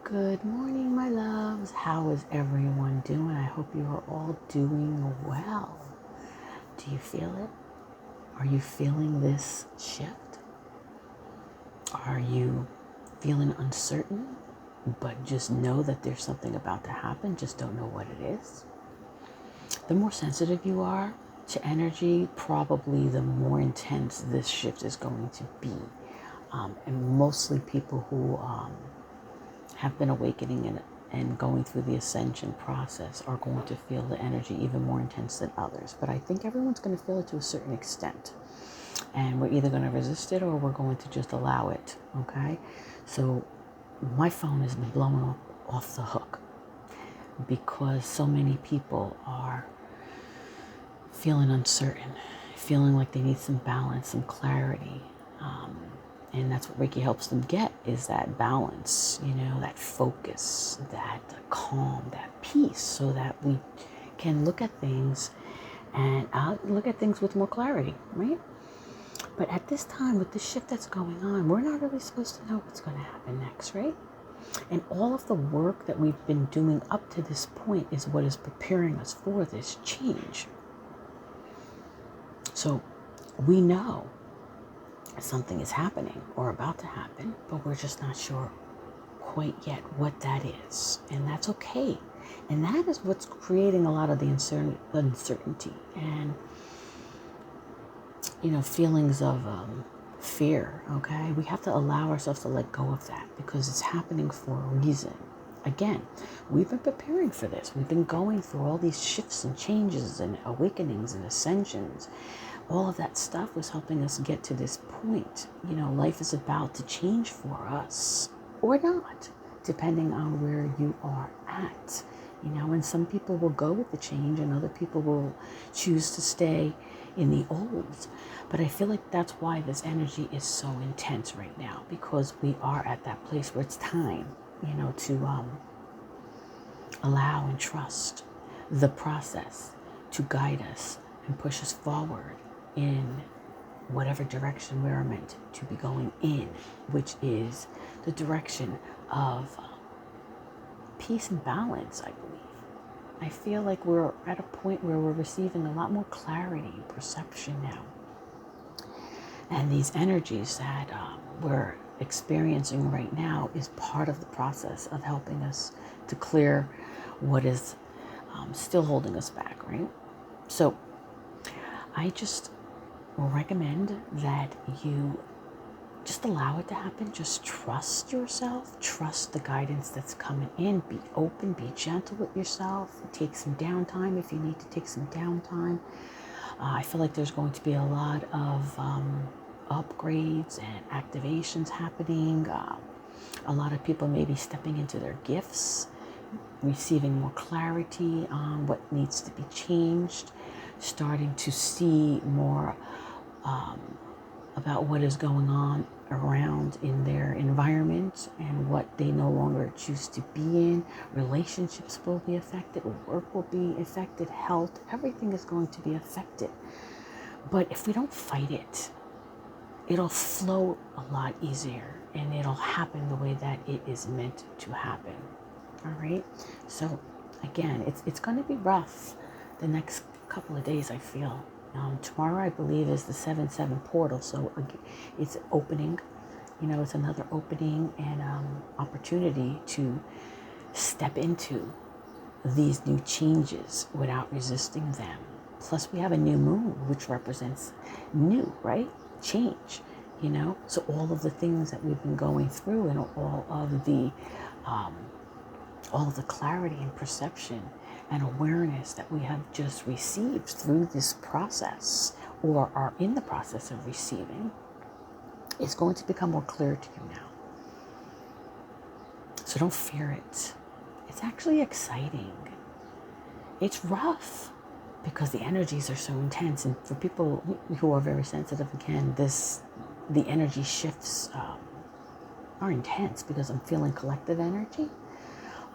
Good morning, my loves. How is everyone doing? I hope you are all doing well. Do you feel it? Are you feeling this shift? Are you feeling uncertain, but just know that there's something about to happen, just don't know what it is? The more sensitive you are to energy, probably the more intense this shift is going to be. And mostly people who have been awakening and going through the ascension process are going to feel the energy even more intense than others. But I think everyone's going to feel it to a certain extent. And we're either going to resist it or we're going to just allow it, okay? So my phone has been blowing off the hook because so many people are feeling uncertain, feeling like they need some balance, some clarity. And that's what Reiki helps them get, is that balance, that focus, that calm, that peace, so that we can look at things and look at things with more clarity, right? But at this time, with the shift that's going on, we're not really supposed to know what's going to happen next, right? And all of the work that we've been doing up to this point is what is preparing us for this change. So we know something is happening or about to happen, but we're just not sure quite yet what that is. And that's okay. And that is what's creating a lot of the uncertainty and, feelings of fear, okay? We have to allow ourselves to let go of that because it's happening for a reason. Again, we've been preparing for this. We've been going through all these shifts and changes and awakenings and ascensions. All of that stuff was helping us get to this point. Life is about to change for us or not, depending on where you are at. And some people will go with the change and other people will choose to stay in the old. But I feel like that's why this energy is so intense right now, because we are at that place where it's time, to allow and trust the process to guide us and push us forward in whatever direction we are meant to be going in, which is the direction of peace and balance, I believe. I feel like we're at a point where we're receiving a lot more clarity and perception now. And these energies that we're experiencing right now is part of the process of helping us to clear what is still holding us back, right? So I just recommend that you just allow it to happen. Just trust yourself. Trust the guidance that's coming in. Be open. Be gentle with yourself. Take some downtime if you need to take some downtime. I feel like there's going to be a lot of upgrades and activations happening. A lot of people may be stepping into their gifts, receiving more clarity on what needs to be changed, starting to see more about what is going on around in their environment and what they no longer choose to be in. Relationships will be affected, work will be affected, health, everything is going to be affected. But if we don't fight it, it'll flow a lot easier and it'll happen the way that it is meant to happen. All right? So again, it's going to be rough the next couple of days, I feel. Tomorrow, I believe, is the 7/7 portal. So it's opening, it's another opening and opportunity to step into these new changes without resisting them. Plus, we have a new moon, which represents new, right? Change, So all of the things that we've been going through and all of the clarity and perception and awareness that we have just received through this process or are in the process of receiving is going to become more clear to you now. So don't fear it. It's actually exciting. It's rough because the energies are so intense. And for people who are very sensitive, again, the energy shifts are intense because I'm feeling collective energy.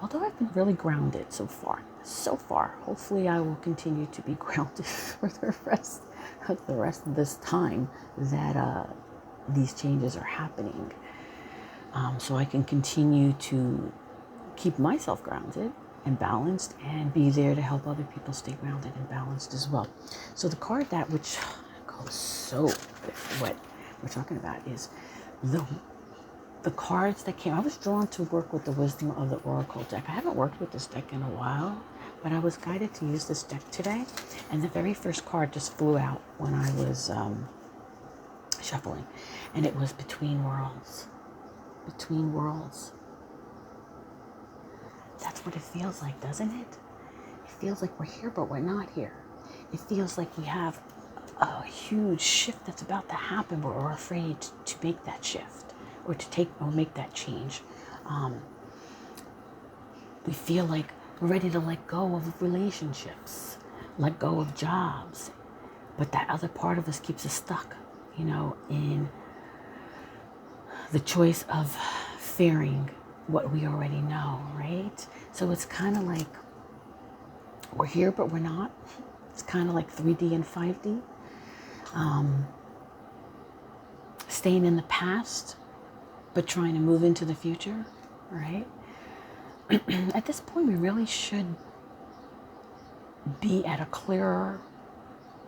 Although I've been really grounded so far. Hopefully I will continue to be grounded for the rest of this time that these changes are happening. So I can continue to keep myself grounded and balanced, and be there to help other people stay grounded and balanced as well. So the card that which goes so with what we're talking about is the cards that came. I was drawn to work with the Wisdom of the Oracle deck. I haven't worked with this deck in a while, but I was guided to use this deck today, and the very first card just flew out when I was shuffling, and it was Between Worlds. Between Worlds. That's what it feels like, doesn't it? It feels like we're here, but we're not here. It feels like we have a huge shift that's about to happen, but we're afraid to make that shift or make that change. We feel like we're ready to let go of relationships, let go of jobs, but that other part of us keeps us stuck, in the choice of fearing what we already know, right? So it's kind of like we're here, but we're not. It's kind of like 3D and 5D. Staying in the past, but trying to move into the future, right? At this point, we really should be at a clearer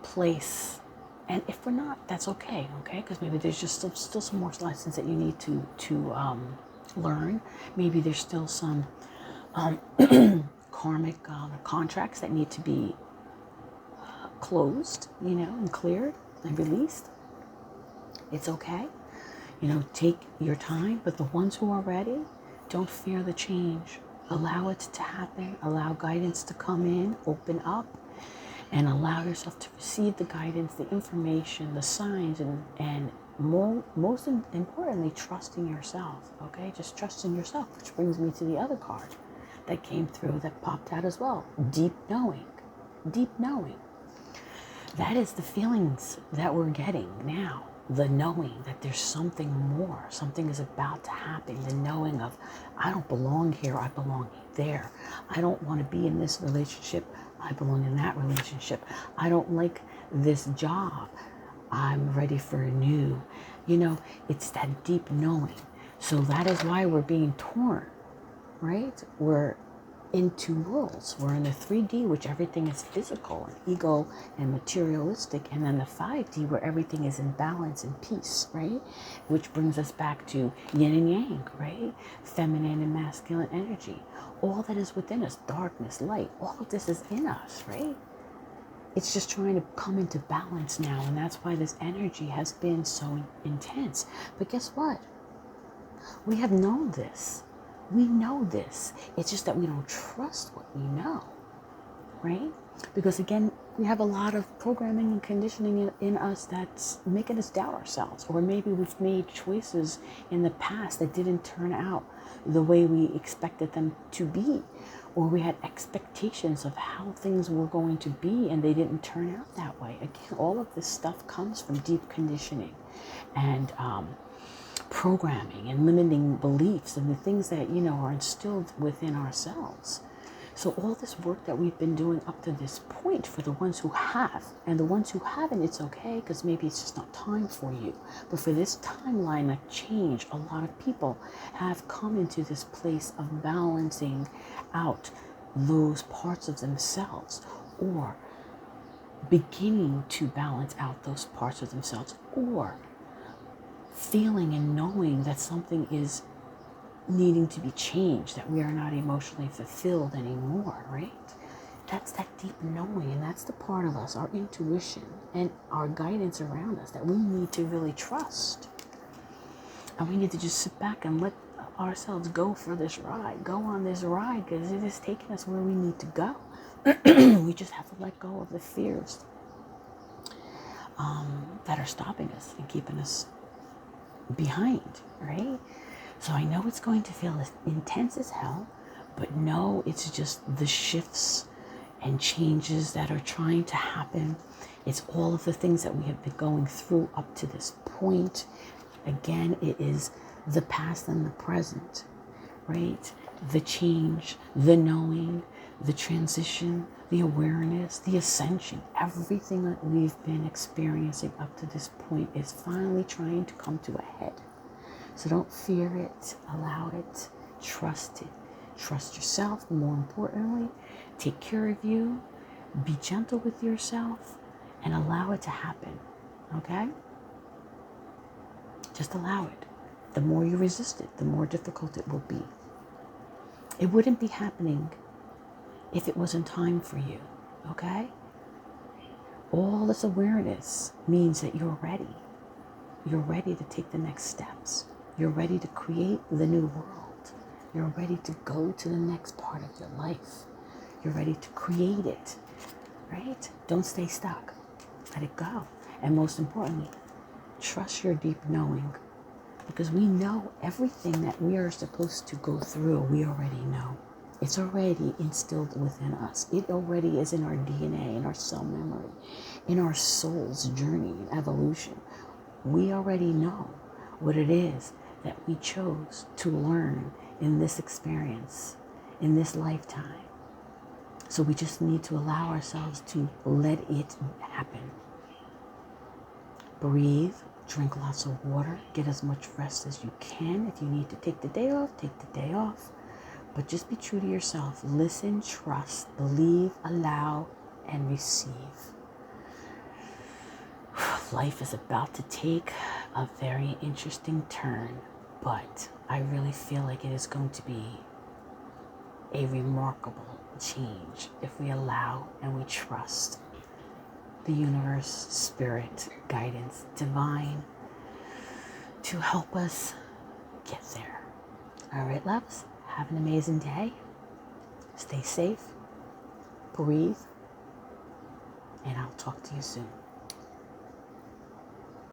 place. And if we're not, that's okay? Because maybe there's just still some more lessons that you need to learn. Maybe there's still some karmic contracts that need to be closed, and cleared and released. It's okay. Take your time, but the ones who are ready, don't fear the change. Allow it to happen. Allow guidance to come in, open up, and allow yourself to receive the guidance, the information, the signs, and most importantly, trust in yourself, okay? Just trust in yourself, which brings me to the other card that came through that popped out as well. Deep knowing. Deep knowing. That is the feelings that we're getting now. The knowing that there's something more, something is about to happen. The knowing of, I don't belong here, I belong there. I don't want to be in this relationship, I belong in that relationship. I don't like this job, I'm ready for a new. It's that deep knowing. So that is why we're being torn, right? We're in two worlds. We're in the 3D, which everything is physical and ego and materialistic, and then the 5D where everything is in balance and peace, right? Which brings us back to yin and yang, right? Feminine and masculine energy. All that is within us, darkness, light, all of this is in us, right? It's just trying to come into balance now, and that's why this energy has been so intense. But guess what? We have known this. We know this. It's just that we don't trust what we know, right? Because again, we have a lot of programming and conditioning in us that's making us doubt ourselves. Or maybe we've made choices in the past that didn't turn out the way we expected them to be. Or we had expectations of how things were going to be and they didn't turn out that way. Again, all of this stuff comes from deep conditioning and programming and limiting beliefs and the things that, are instilled within ourselves. So all this work that we've been doing up to this point for the ones who have, and the ones who haven't, it's okay, because maybe it's just not time for you. But for this timeline of change, a lot of people have come into this place of balancing out those parts of themselves, or beginning to balance out those parts of themselves, or feeling and knowing that something is needing to be changed, that we are not emotionally fulfilled anymore, right? That's that deep knowing, and that's the part of us, our intuition and our guidance around us that we need to really trust. And we need to just sit back and let ourselves go for this ride, go on this ride, because it is taking us where we need to go. We just have to let go of the fears that are stopping us and keeping us behind, right? So I know it's going to feel as intense as hell, but no, it's just the shifts and changes that are trying to happen. It's all of the things that we have been going through up to this point. Again, it is the past and the present, right? The change, the knowing, the transition, the awareness, the ascension, everything that we've been experiencing up to this point is finally trying to come to a head. So don't fear it, allow it, trust it. Trust yourself, more importantly. Take care of you. Be gentle with yourself and allow it to happen, okay? Just allow it. The more you resist it, the more difficult it will be. It wouldn't be happening if it wasn't time for you, okay? All this awareness means that you're ready. You're ready to take the next steps. You're ready to create the new world. You're ready to go to the next part of your life. You're ready to create it, right? Don't stay stuck. Let it go. And most importantly, trust your deep knowing, because we know everything that we are supposed to go through, we already know. It's already instilled within us. It already is in our DNA, in our cell memory, in our soul's journey and evolution. We already know what it is that we chose to learn in this experience, in this lifetime. So we just need to allow ourselves to let it happen. Breathe, drink lots of water, get as much rest as you can. If you need to take the day off, take the day off. But just be true to yourself. Listen, trust, believe, allow, and receive. Life is about to take a very interesting turn, but I really feel like it is going to be a remarkable change if we allow and we trust the universe, spirit, guidance, divine, to help us get there. All right, loves, have an amazing day. Stay safe, breathe, and I'll talk to you soon.